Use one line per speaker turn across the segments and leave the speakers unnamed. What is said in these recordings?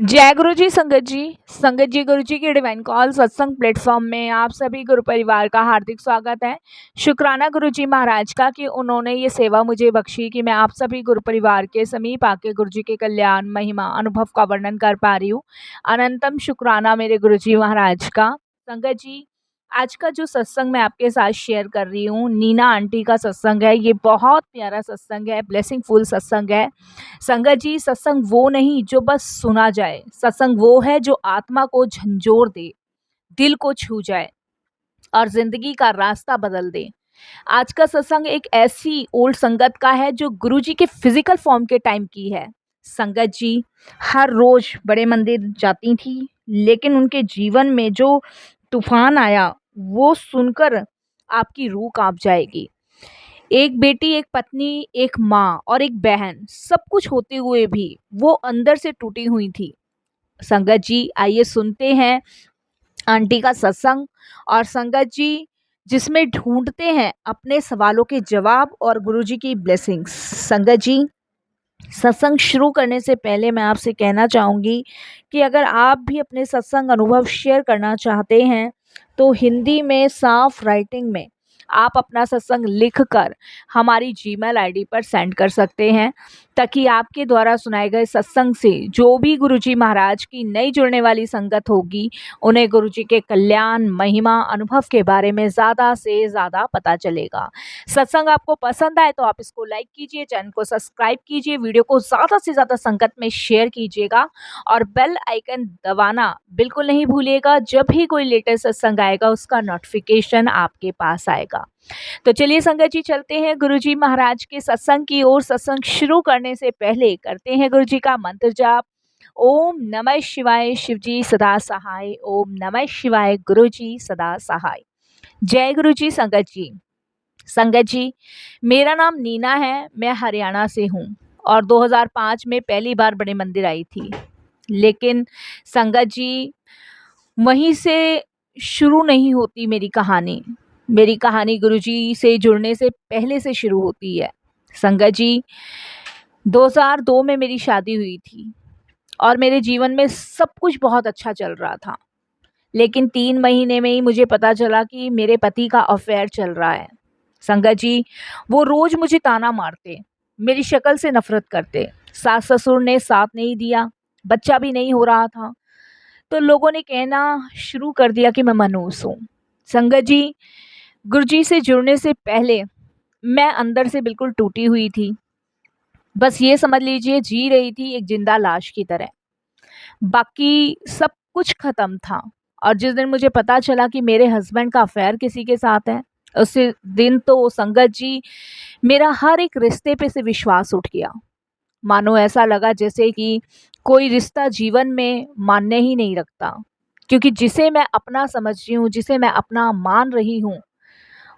जय गुरु जी संगत जी गुरु जी के डिवाइन कॉल सत्संग प्लेटफॉर्म में आप सभी गुरु परिवार का हार्दिक स्वागत है। शुक्राना गुरु जी महाराज का कि उन्होंने ये सेवा मुझे बख्शी कि मैं आप सभी गुरु परिवार के समीप आके गुरु जी के कल्याण महिमा अनुभव का वर्णन कर पा रही हूँ। अनंतम शुक्राना मेरे गुरु जी महाराज का। संगत जी, आज का जो सत्संग मैं आपके साथ शेयर कर रही हूँ, नीना आंटी का सत्संग है। ये बहुत प्यारा सत्संग है, ब्लेसिंग फुल सत्संग है। संगत जी, सत्संग वो नहीं जो बस सुना जाए, सत्संग वो है जो आत्मा को झंझोर दे, दिल को छू जाए और जिंदगी का रास्ता बदल दे। आज का सत्संग एक ऐसी ओल्ड संगत का है जो गुरुजी के फिजिकल फॉर्म के टाइम की है। संगत जी हर रोज बड़े मंदिर जाती थी, लेकिन उनके जीवन में जो तूफान आया वो सुनकर आपकी रूह कांप जाएगी। एक बेटी, एक पत्नी, एक माँ और एक बहन, सब कुछ होते हुए भी वो अंदर से टूटी हुई थी। संगत जी, आइए सुनते हैं आंटी का सत्संग। और संगत जी, जिसमें ढूंढते हैं अपने सवालों के जवाब और गुरुजी की ब्लेसिंग्स। संगत जी, सत्संग शुरू करने से पहले मैं आपसे कहना चाहूँगी कि अगर आप भी अपने सत्संग अनुभव शेयर करना चाहते हैं तो हिंदी में साफ राइटिंग में आप अपना सत्संग लिखकर हमारी जीमेल आईडी पर सेंड कर सकते हैं, ताकि आपके द्वारा सुनाए गए सत्संग से जो भी गुरुजी महाराज की नई जुड़ने वाली संगत होगी, उन्हें गुरुजी के कल्याण महिमा अनुभव के बारे में ज़्यादा से ज़्यादा पता चलेगा। सत्संग आपको पसंद आए तो आप इसको लाइक कीजिए, चैनल को सब्सक्राइब कीजिए, वीडियो को ज़्यादा से ज़्यादा संगत में शेयर कीजिएगा और बेल आइकन दबाना बिल्कुल नहीं भूलिएगा। जब भी कोई लेटेस्ट सत्संग आएगा उसका नोटिफिकेशन आपके पास आएगा। तो चलिए संगत जी, चलते हैं गुरुजी महाराज के सत्संग की ओर। सत्संग शुरू करने से पहले करते हैं गुरुजी का मंत्र जाप। ओम नमः शिवाय, शिवजी सदा सहाय। ओम नमः शिवाय, गुरुजी सदा सहाय। जय गुरुजी। संगत जी, मेरा नाम नीना है, मैं हरियाणा से हूँ और 2005 में पहली बार बड़े मंदिर आई थी। लेकिन संगत जी, वहीं से शुरू नहीं होती मेरी कहानी। मेरी कहानी गुरुजी से जुड़ने से पहले से शुरू होती है। संगत जी, 2002 में मेरी शादी हुई थी और मेरे जीवन में सब कुछ बहुत अच्छा चल रहा था। लेकिन 3 महीने में ही मुझे पता चला कि मेरे पति का अफेयर चल रहा है। संगत जी, वो रोज मुझे ताना मारते, मेरी शक्ल से नफरत करते। सास ससुर ने साथ नहीं दिया, बच्चा भी नहीं हो रहा था, तो लोगों ने कहना शुरू कर दिया कि मैं मनहूस हूँ। संगत जी, गुरुजी से जुड़ने से पहले मैं अंदर से बिल्कुल टूटी हुई थी। बस ये समझ लीजिए, जी रही थी एक जिंदा लाश की तरह। बाकी सब कुछ खत्म था। और जिस दिन मुझे पता चला कि मेरे हस्बैंड का अफेयर किसी के साथ है, उसी दिन तो संगत जी मेरा हर एक रिश्ते पे से विश्वास उठ गया। मानो ऐसा लगा जैसे कि कोई रिश्ता जीवन में मान्य ही नहीं रखता, क्योंकि जिसे मैं अपना समझ रही हूँ, जिसे मैं अपना मान रही हूँ,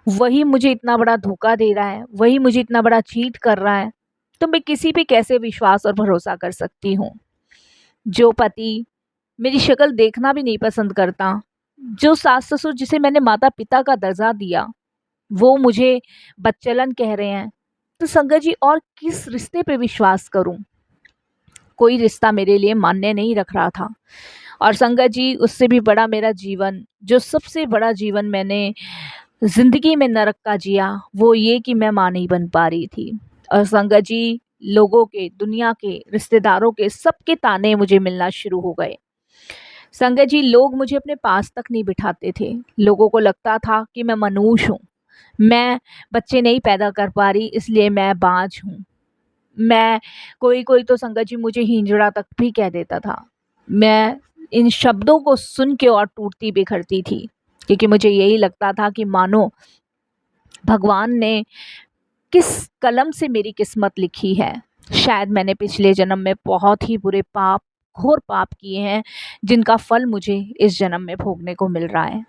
वही मुझे इतना बड़ा धोखा दे रहा है, वही मुझे इतना बड़ा चीट कर रहा है। तो मैं किसी पे कैसे विश्वास और भरोसा कर सकती हूँ? जो पति मेरी शक्ल देखना भी नहीं पसंद करता, जो सास ससुर जिसे मैंने माता पिता का दर्जा दिया, वो मुझे बच्चलन कह रहे हैं। तो संगत जी, और किस रिश्ते पे विश्वास करूं? कोई रिश्ता मेरे लिए मान्य नहीं रख रहा था। और संगत जी, उससे भी बड़ा मेरा जीवन, जो सबसे बड़ा जीवन मैंने जिंदगी में नरक का जिया, वो ये कि मैं माँ नहीं बन पा रही थी। और संगत जी, लोगों के, दुनिया के, रिश्तेदारों के, सबके ताने मुझे मिलना शुरू हो गए। संगत जी, लोग मुझे अपने पास तक नहीं बिठाते थे। लोगों को लगता था कि मैं मनहूस हूँ, मैं बच्चे नहीं पैदा कर पा रही इसलिए मैं बाँझ हूँ। मैं, कोई कोई तो संगत जी मुझे हिंजड़ा तक भी कह देता था। मैं इन शब्दों को सुन के और टूटती बिखरती थी, क्योंकि मुझे यही लगता था कि मानो भगवान ने किस कलम से मेरी किस्मत लिखी है। शायद मैंने पिछले जन्म में बहुत ही बुरे पाप, घोर पाप किए हैं, जिनका फल मुझे इस जन्म में भोगने को मिल रहा है।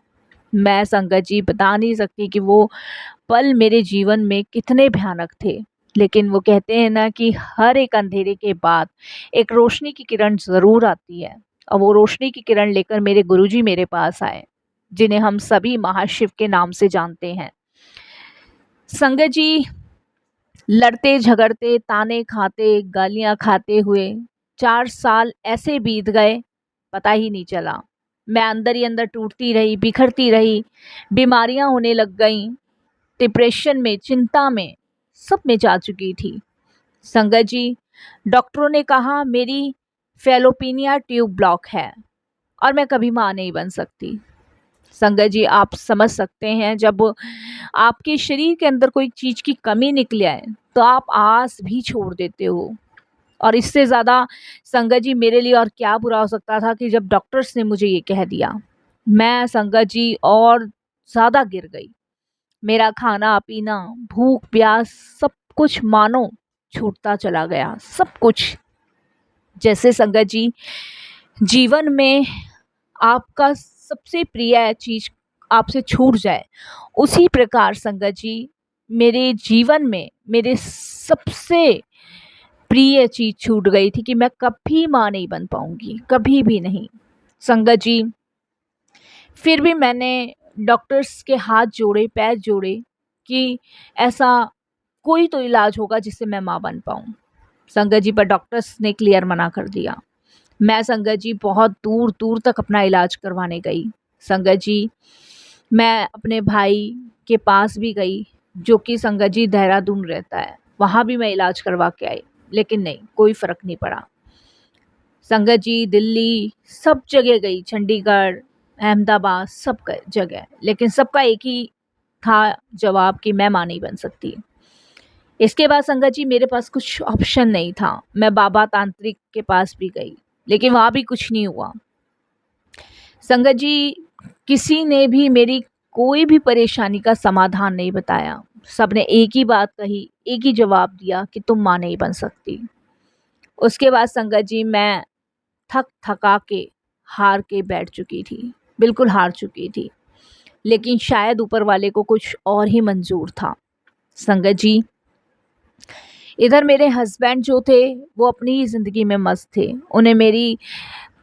मैं संगत जी बता नहीं सकती कि वो पल मेरे जीवन में कितने भयानक थे। लेकिन वो कहते हैं ना कि हर एक अंधेरे के बाद एक रोशनी की किरण ज़रूर आती है। और वो रोशनी की किरण लेकर मेरे गुरुजी मेरे पास आए, जिन्हें हम सभी महाशिव के नाम से जानते हैं। संगत जी, लड़ते झगड़ते, ताने खाते, गालियाँ खाते हुए 4 साल ऐसे बीत गए, पता ही नहीं चला। मैं अंदर ही अंदर टूटती रही, बिखरती रही, बीमारियां होने लग गईं, डिप्रेशन में, चिंता में, सब में जा चुकी थी। संगत जी, डॉक्टरों ने कहा मेरी फैलोपिनिया ट्यूब ब्लॉक है और मैं कभी माँ नहीं बन सकती। संगत जी, आप समझ सकते हैं, जब आपके शरीर के अंदर कोई चीज़ की कमी निकल आए तो आप आस भी छोड़ देते हो। और इससे ज़्यादा संगत जी मेरे लिए और क्या बुरा हो सकता था कि जब डॉक्टर्स ने मुझे ये कह दिया, मैं संगत जी और ज़्यादा गिर गई। मेरा खाना पीना, भूख प्यास, सब कुछ मानो छूटता चला गया, सब कुछ। जैसे संगत जी जीवन में आपका सबसे प्रिय चीज आपसे छूट जाए, उसी प्रकार संगत जी मेरे जीवन में मेरे सबसे प्रिय चीज छूट गई थी कि मैं कभी माँ नहीं बन पाऊंगी, कभी भी नहीं। संगत जी फिर भी मैंने डॉक्टर्स के हाथ जोड़े, पैर जोड़े कि ऐसा कोई तो इलाज होगा जिससे मैं माँ बन पाऊँ। संगत जी पर डॉक्टर्स ने क्लियर मना कर दिया। मैं संगत जी बहुत दूर दूर तक अपना इलाज करवाने गई। संगत जी मैं अपने भाई के पास भी गई, जो कि संगत जी देहरादून रहता है, वहाँ भी मैं इलाज करवा के आई, लेकिन नहीं, कोई फ़र्क नहीं पड़ा। संगत जी दिल्ली सब जगह गई, चंडीगढ़, अहमदाबाद, सब जगह, लेकिन सबका एक ही था जवाब कि मैं माँ नहीं बन सकती। इसके बाद संगत जी मेरे पास कुछ ऑप्शन नहीं था। मैं बाबा तांत्रिक के पास भी गई, लेकिन वहाँ भी कुछ नहीं हुआ। संगत जी किसी ने भी मेरी कोई भी परेशानी का समाधान नहीं बताया। सबने एक ही बात कही, एक ही जवाब दिया कि तुम माँ नहीं बन सकती। उसके बाद संगत जी मैं थक थका के हार के बैठ चुकी थी, बिल्कुल हार चुकी थी। लेकिन शायद ऊपर वाले को कुछ और ही मंजूर था। संगत जी इधर मेरे हस्बैंड जो थे वो अपनी ही ज़िंदगी में मस्त थे। उन्हें मेरी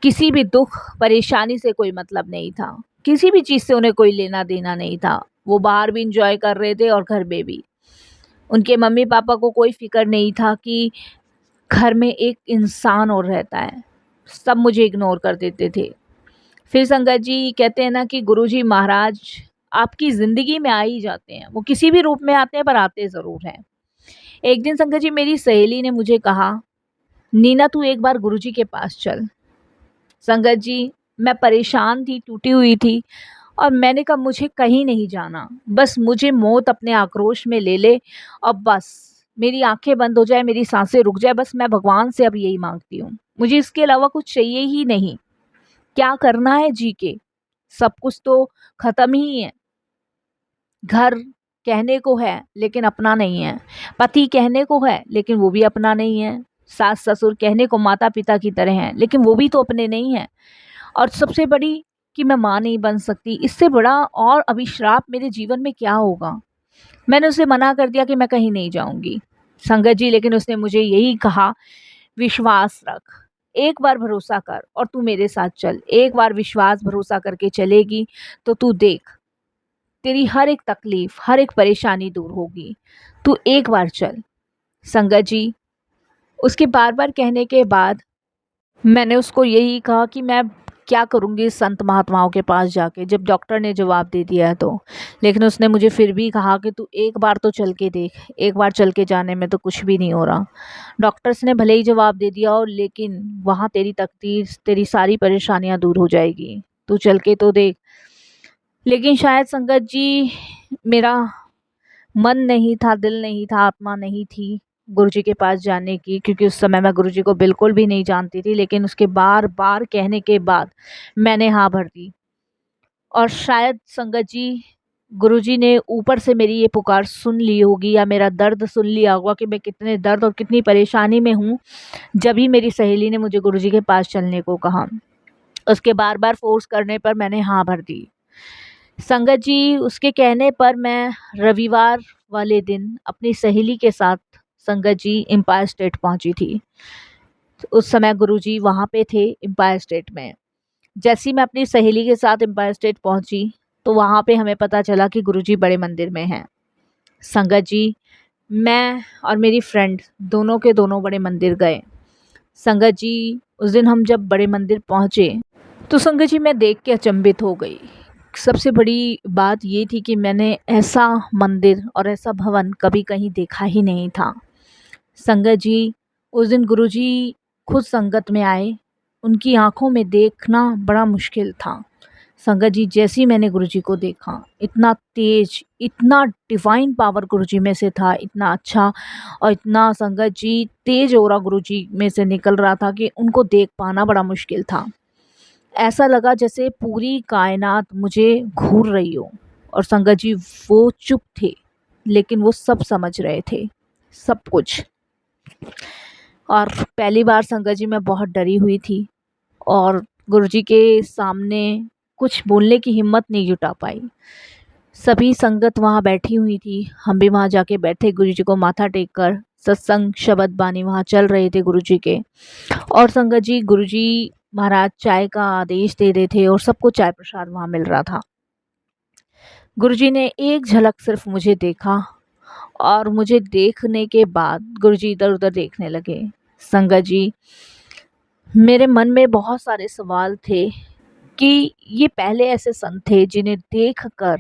किसी भी दुख परेशानी से कोई मतलब नहीं था, किसी भी चीज़ से उन्हें कोई लेना देना नहीं था। वो बाहर भी इंजॉय कर रहे थे और घर में भी। उनके मम्मी पापा को कोई फिक्र नहीं था कि घर में एक इंसान और रहता है। सब मुझे इग्नोर कर देते थे। फिर संगत जी कहते हैं ना कि गुरुजी महाराज आपकी ज़िंदगी में आ ही जाते हैं, वो किसी भी रूप में आते हैं पर आते ज़रूर हैं। एक दिन संगत जी मेरी सहेली ने मुझे कहा, नीना तू एक बार गुरुजी के पास चल। संगत जी मैं परेशान थी, टूटी हुई थी, और मैंने कहा मुझे कहीं नहीं जाना, बस मुझे मौत अपने आक्रोश में ले ले और बस मेरी आंखें बंद हो जाए, मेरी सांसें रुक जाए, बस मैं भगवान से अब यही मांगती हूँ। मुझे इसके अलावा कुछ चाहिए ही नहीं। क्या करना है जी के, सब कुछ तो खत्म ही है। घर कहने को है लेकिन अपना नहीं है, पति कहने को है लेकिन वो भी अपना नहीं है, सास ससुर कहने को माता पिता की तरह हैं लेकिन वो भी तो अपने नहीं हैं, और सबसे बड़ी कि मैं माँ नहीं बन सकती। इससे बड़ा और अभिश्राप मेरे जीवन में क्या होगा। मैंने उसे मना कर दिया कि मैं कहीं नहीं जाऊंगी। संगत जी लेकिन उसने मुझे यही कहा, विश्वास रख, एक बार भरोसा कर और तू मेरे साथ चल। एक बार विश्वास भरोसा करके चलेगी तो तू देख, तेरी हर एक तकलीफ, हर एक परेशानी दूर होगी। तू एक बार चल। संगत जी उसके बार बार कहने के बाद मैंने उसको यही कहा कि मैं क्या करूँगी संत महात्माओं के पास जाके, जब डॉक्टर ने जवाब दे दिया है तो। लेकिन उसने मुझे फिर भी कहा कि तू एक बार तो चल के देख, एक बार चल के जाने में तो कुछ भी नहीं हो रहा। डॉक्टर्स ने भले ही जवाब दे दिया और, लेकिन वहाँ तेरी तकदीर, तेरी सारी परेशानियाँ दूर हो जाएगी, तू चल के तो देख। लेकिन शायद संगत जी मेरा मन नहीं था, दिल नहीं था, आत्मा नहीं थी गुरुजी के पास जाने की, क्योंकि उस समय मैं गुरुजी को बिल्कुल भी नहीं जानती थी। लेकिन उसके बार बार कहने के बाद मैंने हाँ भर दी। और शायद संगत जी गुरुजी ने ऊपर से मेरी ये पुकार सुन ली होगी, या मेरा दर्द सुन लिया होगा कि मैं कितने दर्द और कितनी परेशानी में हूँ, जब ही मेरी सहेली ने मुझे गुरुजी के पास चलने को कहा। उसके बार बार फोर्स करने पर मैंने हाँ भर दी। संगत जी उसके कहने पर मैं रविवार वाले दिन अपनी सहेली के साथ संगत जी एम्पायर स्टेट पहुंची थी। उस समय गुरुजी वहाँ पे थे एम्पायर स्टेट में। जैसी मैं अपनी सहेली के साथ एम्पायर स्टेट पहुंची तो वहाँ पे हमें पता चला कि गुरुजी बड़े मंदिर में हैं। संगत जी मैं और मेरी फ्रेंड दोनों के दोनों बड़े मंदिर गए। संगत जी, उस दिन हम जब बड़े मंदिर पहुँचे तो संगत जी मैं देख के अचंभित हो गई। सबसे बड़ी बात ये थी कि मैंने ऐसा मंदिर और ऐसा भवन कभी कहीं देखा ही नहीं था। संगत जी, उस दिन गुरुजी खुद संगत में आए। उनकी आंखों में देखना बड़ा मुश्किल था। संगत जी, जैसे ही मैंने गुरुजी को देखा, इतना तेज, इतना डिवाइन पावर गुरुजी में से था, इतना अच्छा और इतना संगत जी तेज ऑरा गुरुजी में से निकल रहा था कि उनको देख पाना बड़ा मुश्किल था। ऐसा लगा जैसे पूरी कायनात मुझे घूर रही हो। और संगत जी वो चुप थे, लेकिन वो सब समझ रहे थे, सब कुछ। और पहली बार संगत जी मैं बहुत डरी हुई थी और गुरुजी के सामने कुछ बोलने की हिम्मत नहीं जुटा पाई। सभी संगत वहाँ बैठी हुई थी, हम भी वहाँ जाके बैठे गुरुजी को माथा टेक कर। सत्संग शब्द बानी वहाँ चल रहे थे गुरुजी के। और संगत जी, गुरुजी महाराज चाय का आदेश दे रहे थे और सबको चाय प्रसाद वहाँ मिल रहा था। गुरुजी ने एक झलक सिर्फ मुझे देखा और मुझे देखने के बाद गुरुजी इधर उधर देखने लगे। संगत जी, मेरे मन में बहुत सारे सवाल थे कि ये पहले ऐसे संत थे जिन्हें देखकर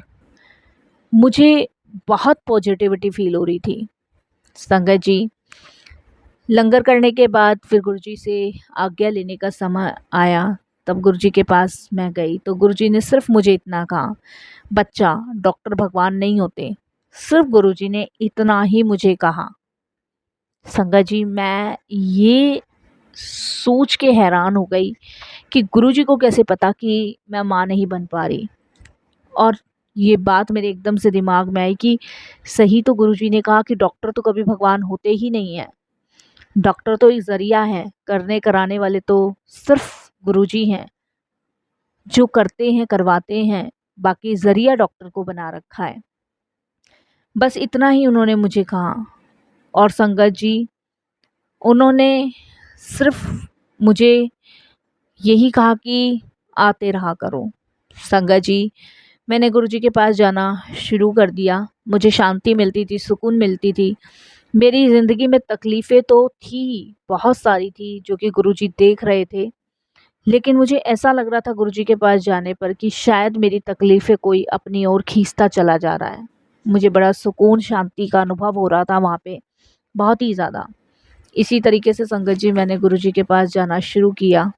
मुझे बहुत पॉजिटिविटी फील हो रही थी। संगत जी, लंगर करने के बाद फिर गुरुजी से आज्ञा लेने का समय आया। तब गुरुजी के पास मैं गई तो गुरुजी ने सिर्फ मुझे इतना कहा, बच्चा, डॉक्टर भगवान नहीं होते। सिर्फ गुरुजी ने इतना ही मुझे कहा। संगत जी, मैं ये सोच के हैरान हो गई कि गुरुजी को कैसे पता कि मैं माँ नहीं बन पा रही। और ये बात मेरे एकदम से दिमाग में आई कि सही तो गुरुजी ने कहा कि डॉक्टर तो कभी भगवान होते ही नहीं है। डॉक्टर तो एक ज़रिया है, करने कराने वाले तो सिर्फ गुरुजी हैं, जो करते हैं करवाते हैं, बाकी ज़रिया डॉक्टर को बना रखा है। बस इतना ही उन्होंने मुझे कहा। और संगत जी, उन्होंने सिर्फ मुझे यही कहा कि आते रहा करो। संगत जी, मैंने गुरुजी के पास जाना शुरू कर दिया। मुझे शांति मिलती थी, सुकून मिलती थी। मेरी ज़िंदगी में तकलीफ़ें तो थी, बहुत सारी थी जो कि गुरुजी देख रहे थे। लेकिन मुझे ऐसा लग रहा था गुरुजी के पास जाने पर कि शायद मेरी तकलीफ़ें कोई अपनी ओर खींचता चला जा रहा है। मुझे बड़ा सुकून, शांति का अनुभव हो रहा था वहाँ पे, बहुत ही ज़्यादा। इसी तरीके से संगत जी मैंने गुरुजी के पास जाना शुरू किया।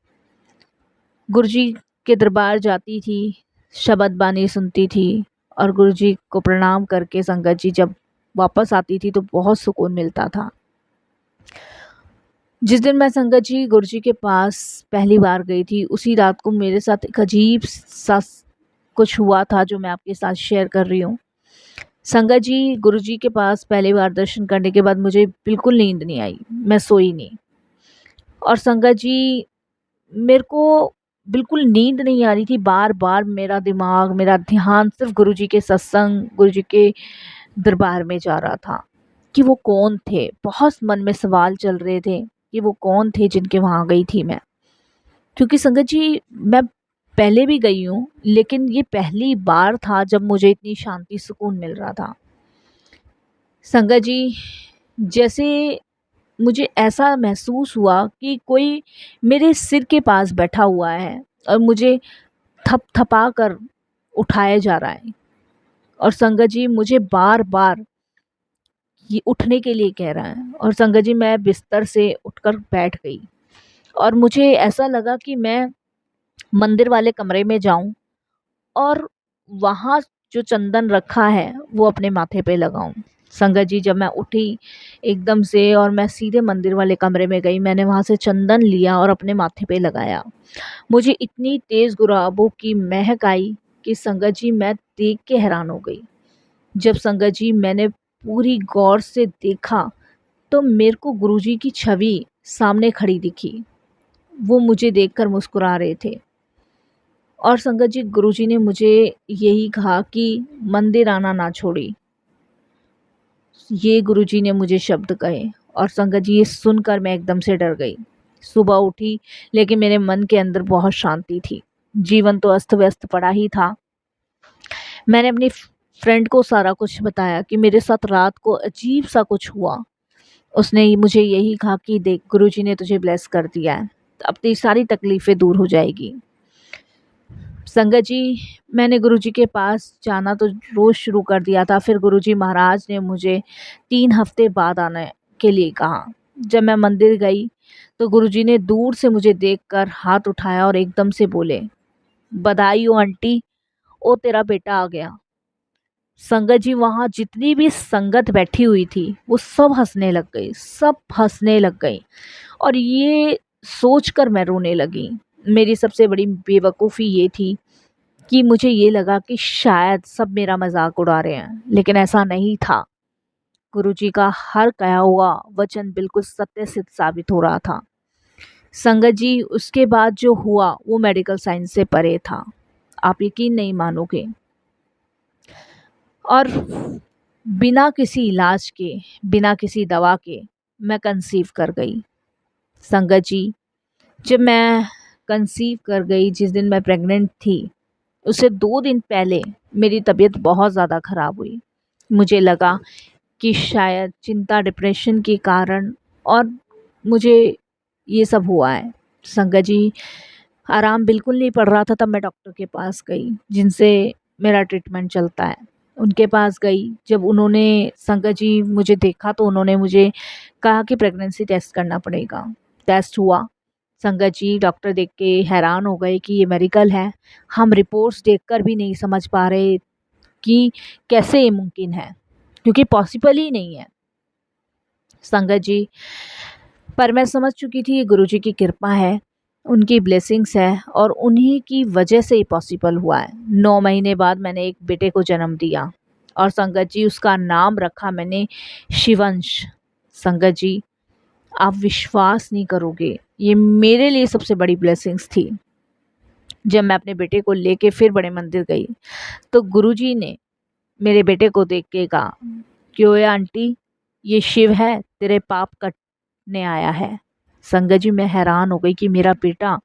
गुरुजी के दरबार जाती थी, शब्द बानी सुनती थी और गुरुजी को प्रणाम करके संगत जी जब वापस आती थी तो बहुत सुकून मिलता था। जिस दिन मैं संगत जी गुरुजी के पास पहली बार गई थी, उसी रात को मेरे साथ एक अजीब सा कुछ हुआ था जो मैं आपके साथ शेयर कर रही हूँ। संगत जी, गुरुजी के पास पहली बार दर्शन करने के बाद मुझे बिल्कुल नींद नहीं आई, मैं सोई नहीं। और संगत जी, मेरे को बिल्कुल नींद नहीं आ रही थी। बार-बार मेरा दिमाग, मेरा ध्यान सिर्फ़ गुरुजी के सत्संग, गुरुजी के दरबार में जा रहा था कि वो कौन थे? बहुत मन में सवाल चल रहे थे कि वो कौन थे जिनके वहाँ गई थी मैं। क्योंकि संगत जी, मैं पहले भी गई हूँ, लेकिन ये पहली बार था जब मुझे इतनी शांति, सुकून मिल रहा था। संगत जी, जैसे मुझे ऐसा महसूस हुआ कि कोई मेरे सिर के पास बैठा हुआ है और मुझे थपथपा कर उठाया जा रहा है। और संगत जी, मुझे बार-बार ये उठने के लिए कह रहा है। और संगत जी, मैं बिस्तर से उठकर बैठ गई और मुझे ऐसा लगा कि मैं मंदिर वाले कमरे में जाऊं और वहाँ जो चंदन रखा है वो अपने माथे पे लगाऊं। संगत जी, जब मैं उठी एकदम से और मैं सीधे मंदिर वाले कमरे में गई, मैंने वहाँ से चंदन लिया और अपने माथे पे लगाया। मुझे इतनी तेज़ गुलाबों की महक आई कि संगत जी, मैं देख के हैरान हो गई। जब संगत जी मैंने पूरी गौर से देखा तो मेरे को गुरुजी की छवि सामने खड़ी दिखी। वो मुझे देखकर मुस्कुरा रहे थे। और संगत जी, गुरुजी ने मुझे यही कहा कि मंदिर आना ना छोड़ी। ये गुरुजी ने मुझे शब्द कहे। और संगत जी, ये सुनकर मैं एकदम से डर गई। सुबह उठी, लेकिन मेरे मन के अंदर बहुत शांति थी। जीवन तो अस्त व्यस्त पड़ा ही था। मैंने अपनी फ्रेंड को सारा कुछ बताया कि मेरे साथ रात को अजीब सा कुछ हुआ उसने मुझे यही कहा कि देख गुरुजी ने तुझे ब्लेस कर दिया है, तो अब तेरी सारी तकलीफ़ें दूर हो जाएगी। संगत जी, मैंने गुरुजी के पास जाना तो रोज़ शुरू कर दिया था। फिर गुरुजी महाराज ने मुझे 3 हफ़्ते बाद आने के लिए कहा। जब मैं मंदिर गई तो गुरुजी ने दूर से मुझे देखकर हाथ उठाया और एकदम से बोले, बधाई हो आंटी, ओ तेरा बेटा आ गया। संगत जी, वहाँ जितनी भी संगत बैठी हुई थी वो सब हंसने लग गई, सब हंसने लग गई और ये सोचकर मैं रोने लगी। मेरी सबसे बड़ी बेवकूफ़ी ये थी कि मुझे ये लगा कि शायद सब मेरा मजाक उड़ा रहे हैं, लेकिन ऐसा नहीं था। गुरुजी का हर कहा हुआ वचन बिल्कुल सत्य सिद्ध साबित हो रहा था। संगत जी, उसके बाद जो हुआ वो मेडिकल साइंस से परे था, आप यकीन नहीं मानोगे। और बिना किसी इलाज के, बिना किसी दवा के मैं कंसीव कर गई। संगत जी, जब मैं कंसीव कर गई, जिस दिन मैं प्रेग्नेंट थी उससे 2 दिन पहले मेरी तबीयत बहुत ज़्यादा ख़राब हुई। मुझे लगा कि शायद चिंता, डिप्रेशन के कारण और मुझे ये सब हुआ है। संगत जी, आराम बिल्कुल नहीं पड़ रहा था। तब मैं डॉक्टर के पास गई जिनसे मेरा ट्रीटमेंट चलता है। उनके पास गई, जब उन्होंने संगत जी मुझे देखा तो उन्होंने मुझे कहा कि प्रेगनेंसी टेस्ट करना पड़ेगा। टेस्ट हुआ। संगत जी, डॉक्टर देख के हैरान हो गए कि ये मेडिकल है। हम रिपोर्ट्स देखकर भी नहीं समझ पा रहे कि कैसे ये मुमकिन है, क्योंकि पॉसिबल ही नहीं है। संगत जी, पर मैं समझ चुकी थी ये गुरुजी की कृपा है, उनकी ब्लेसिंग्स है और उन्हीं की वजह से ये पॉसिबल हुआ है। 9 महीने बाद मैंने एक बेटे को जन्म दिया और संगत जी उसका नाम रखा मैंने शिवंश। संगत जी, आप विश्वास नहीं करोगे, ये मेरे लिए सबसे बड़ी ब्लेसिंग्स थी। जब मैं अपने बेटे को लेके फिर बड़े मंदिर गई तो गुरुजी ने मेरे बेटे को देख के कहा, क्यों है आंटी, ये शिव है, तेरे पाप काटने आया है। संगत जी, मैं हैरान हो गई कि मेरा बेटा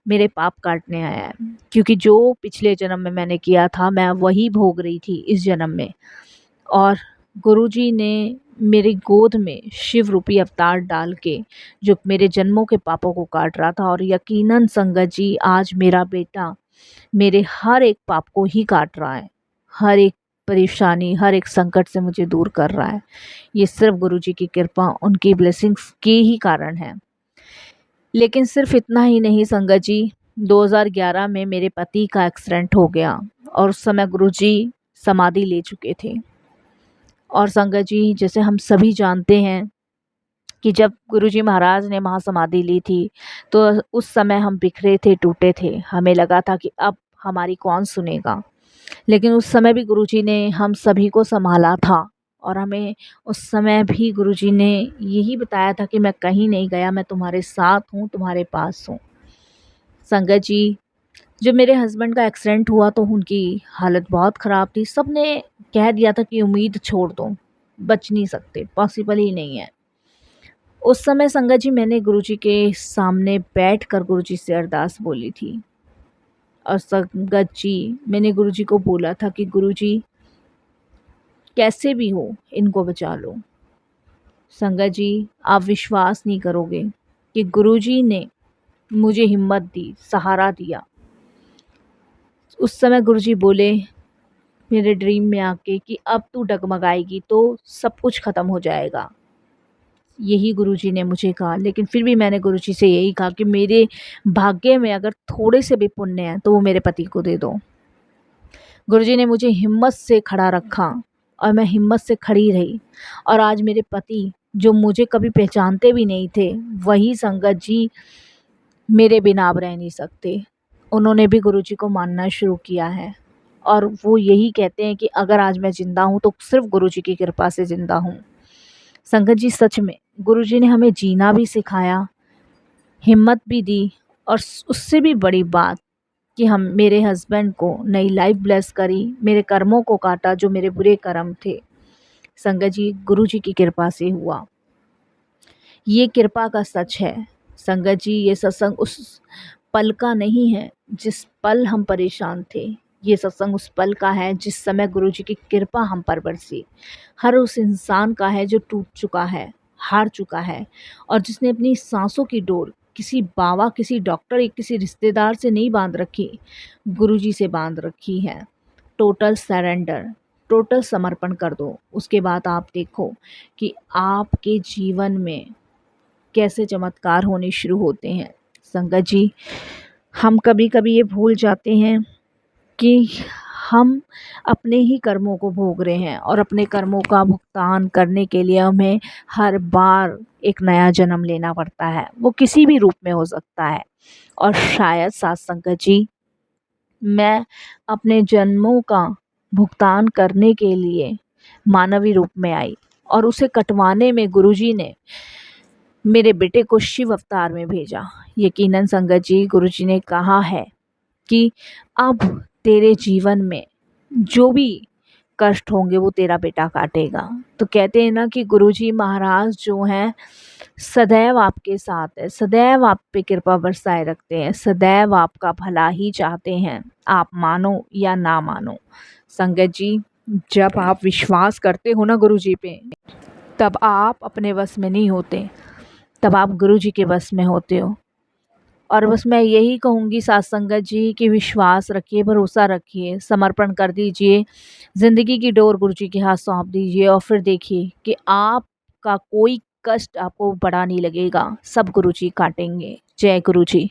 मेरे पाप काटने आया है, क्योंकि जो पिछले जन्म में मैंने किया था मैं वही भोग रही थी इस जन्म में। और गुरुजी ने मेरी गोद में शिव रूपी अवतार डाल के जो मेरे जन्मों के पापों को काट रहा था। और यकीनन संगत जी, आज मेरा बेटा मेरे हर एक पाप को ही काट रहा है, हर एक परेशानी, हर एक संकट से मुझे दूर कर रहा है। ये सिर्फ गुरुजी की कृपा, उनकी ब्लेसिंग्स के ही कारण है। लेकिन सिर्फ इतना ही नहीं संगत जी, 2011 में मेरे पति का एक्सीडेंट हो गया और उस समय गुरुजी समाधि ले चुके थे। और संगत जी, जैसे हम सभी जानते हैं कि जब गुरुजी महाराज ने महासमाधि ली थी तो उस समय हम बिखरे थे, टूटे थे। हमें लगा था कि अब हमारी कौन सुनेगा, लेकिन उस समय भी गुरुजी ने हम सभी को संभाला था। और हमें उस समय भी गुरुजी ने यही बताया था कि मैं कहीं नहीं गया, मैं तुम्हारे साथ हूँ, तुम्हारे पास हूँ। संगत जी, जब मेरे हस्बैंड का एक्सीडेंट हुआ तो उनकी हालत बहुत ख़राब थी। सबने कह दिया था कि उम्मीद छोड़ दो, बच नहीं सकते, पॉसिबल ही नहीं है। उस समय संगत जी, मैंने गुरुजी के सामने बैठकर गुरुजी से अरदास बोली थी। और संगत जी, मैंने गुरुजी को बोला था कि गुरुजी, कैसे भी हो इनको बचा लो। संगत जी, आप विश्वास नहीं करोगे कि गुरुजी ने मुझे हिम्मत दी, सहारा दिया। उस समय गुरुजी बोले मेरे ड्रीम में आके कि अब तू डगमगाएगी तो सब कुछ ख़त्म हो जाएगा। यही गुरुजी ने मुझे कहा। लेकिन फिर भी मैंने गुरुजी से यही कहा कि मेरे भाग्य में अगर थोड़े से भी पुण्य है तो वो मेरे पति को दे दो। गुरुजी ने मुझे हिम्मत से खड़ा रखा और मैं हिम्मत से खड़ी रही। और आज मेरे पति, जो मुझे कभी पहचानते भी नहीं थे, वही संगत जी मेरे बिना अब रह नहीं सकते। उन्होंने भी गुरुजी को मानना शुरू किया है और वो यही कहते हैं कि अगर आज मैं ज़िंदा हूँ तो सिर्फ़ गुरुजी की कृपा से ज़िंदा हूँ। संगत जी, सच में गुरुजी ने हमें जीना भी सिखाया, हिम्मत भी दी और उससे भी बड़ी बात कि हम मेरे हस्बैंड को नई लाइफ ब्लेस करी, मेरे कर्मों को काटा जो मेरे बुरे कर्म थे। संगत जी, गुरुजी की कृपा से हुआ। ये कृपा का सच है। संगत जी, ये सत्संग उस पल का नहीं है जिस पल हम परेशान थे। ये सत्संग उस पल का है जिस समय गुरुजी की कृपा हम पर बरसी। हर उस इंसान का है जो टूट चुका है,
हार चुका है और जिसने अपनी सांसों की डोर किसी बाबा, किसी डॉक्टर या किसी रिश्तेदार से नहीं बांध रखी, गुरुजी से बांध रखी है। टोटल सरेंडर, टोटल समर्पण कर दो। उसके बाद आप देखो कि आपके जीवन में कैसे चमत्कार होने शुरू होते हैं। संगत जी, हम कभी कभी ये भूल जाते हैं कि हम अपने ही कर्मों को भोग रहे हैं और अपने कर्मों का भुगतान करने के लिए हमें हर बार एक नया जन्म लेना पड़ता है। वो किसी भी रूप में हो सकता है। और शायद साथ संगत जी, मैं अपने जन्मों का भुगतान करने के लिए मानवी रूप में आई और उसे कटवाने में गुरुजी ने मेरे बेटे को शिव अवतार में भेजा। यकीनन संगत जी, गुरुजी ने कहा है कि अब तेरे जीवन में जो भी कष्ट होंगे वो तेरा बेटा काटेगा। तो कहते हैं ना कि गुरुजी महाराज जो हैं सदैव आपके साथ है, सदैव आप पे कृपा बरसाए रखते हैं, सदैव आपका भला ही चाहते हैं, आप मानो या ना मानो। संगत जी, जब आप विश्वास करते हो ना गुरुजी पे, तब आप अपने वश में नहीं होते, तब आप गुरुजी के वश में होते हो। और बस मैं यही कहूँगी साथ संगत जी कि विश्वास रखिए, भरोसा रखिए, समर्पण कर दीजिए, ज़िंदगी की डोर गुरुजी के हाथ सौंप दीजिए और फिर देखिए कि आपका कोई कष्ट आपको बड़ा नहीं लगेगा, सब गुरुजी काटेंगे। जय गुरुजी।